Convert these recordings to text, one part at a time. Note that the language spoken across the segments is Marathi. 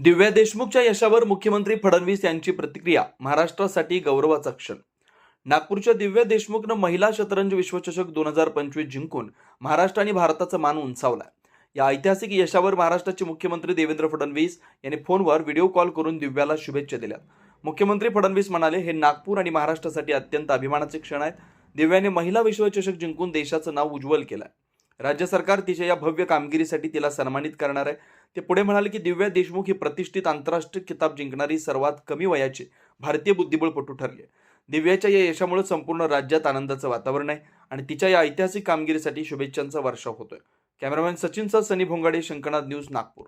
दिव्या देशमुखच्या यशावर मुख्यमंत्री फडणवीस यांची प्रतिक्रिया. महाराष्ट्रासाठी गौरवाचा क्षण. नागपूरच्या दिव्या देशमुखनं महिला शतरंज विश्वचषक 2025 जिंकून महाराष्ट्र आणि भारताचा मान उंचावला. या ऐतिहासिक यशावर महाराष्ट्राचे मुख्यमंत्री देवेंद्र फडणवीस यांनी फोनवर व्हिडिओ कॉल करून दिव्याला शुभेच्छा दिल्या. मुख्यमंत्री फडणवीस म्हणाले, हे नागपूर आणि महाराष्ट्रासाठी अत्यंत अभिमानाचे क्षण आहेत. दिव्याने महिला विश्वचषक जिंकून देशाचं नाव उज्ज्वल केलं आहे. राज्य सरकार तिच्या या भव्य कामगिरीसाठी तिला सन्मानित करणार आहे. ते पुढे म्हणाले की दिव्या देशमुख ही प्रतिष्ठित आंतरराष्ट्रीय किताब जिंकणारी सर्वात कमी वयाची भारतीय बुद्धिबळपटू ठरली आहे. दिव्याच्या या यशामुळे संपूर्ण राज्यात आनंदाचं वातावरण आहे आणि तिच्या या ऐतिहासिक कामगिरीसाठी शुभेच्छांचा वर्षाव होतोय. कॅमेरामॅन सचिनसह सनी भोंगाडे, शंकरनाथ न्यूज, नागपूर.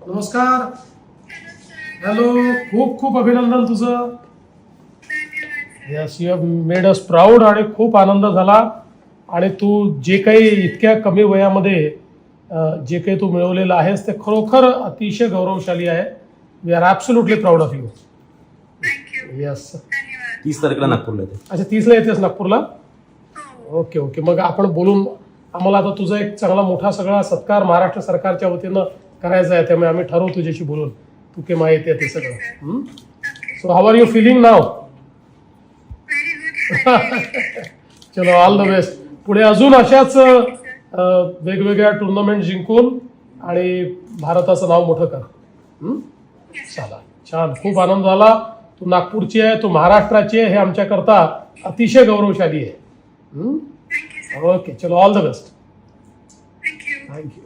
नमस्कार. हॅलो, खूप खूप अभिनंदन तुझं. Yes, you have made us proud आणि खूप आनंद झाला. आणि तू जे काही इतक्या कमी वयामध्ये जे काही तू मिळवलेलं आहेस ते खरोखर अतिशय गौरवशाली आहे. We are absolutely proud of you. Yes. 30 तारखेला नागपूरला येते. अच्छा, 30ला येतेस नागपूरला? Okay okay. मग आपण बोलून आम्हाला आता तुझा एक चांगला मोठा सगळा सत्कार महाराष्ट्र सरकारच्या वतीनं करायचा आहे. त्यामुळे आम्ही ठरवू तुझ्याशी बोलून तू केव्हा येते ते सगळं. So how are you feeling now? चलो, ऑल द बेस्ट. पुढे अजून अशाच वेगवेगळ्या टुर्नामेंट जिंकून आणि भारताचं नाव मोठं कर. चला, छान, खूप आनंद झाला. तू नागपूरची आहे, तू महाराष्ट्राची आहे, हे आमच्याकरता अतिशय गौरवशाली आहे. ओके, चलो, ऑल द बेस्ट. थँक्यू.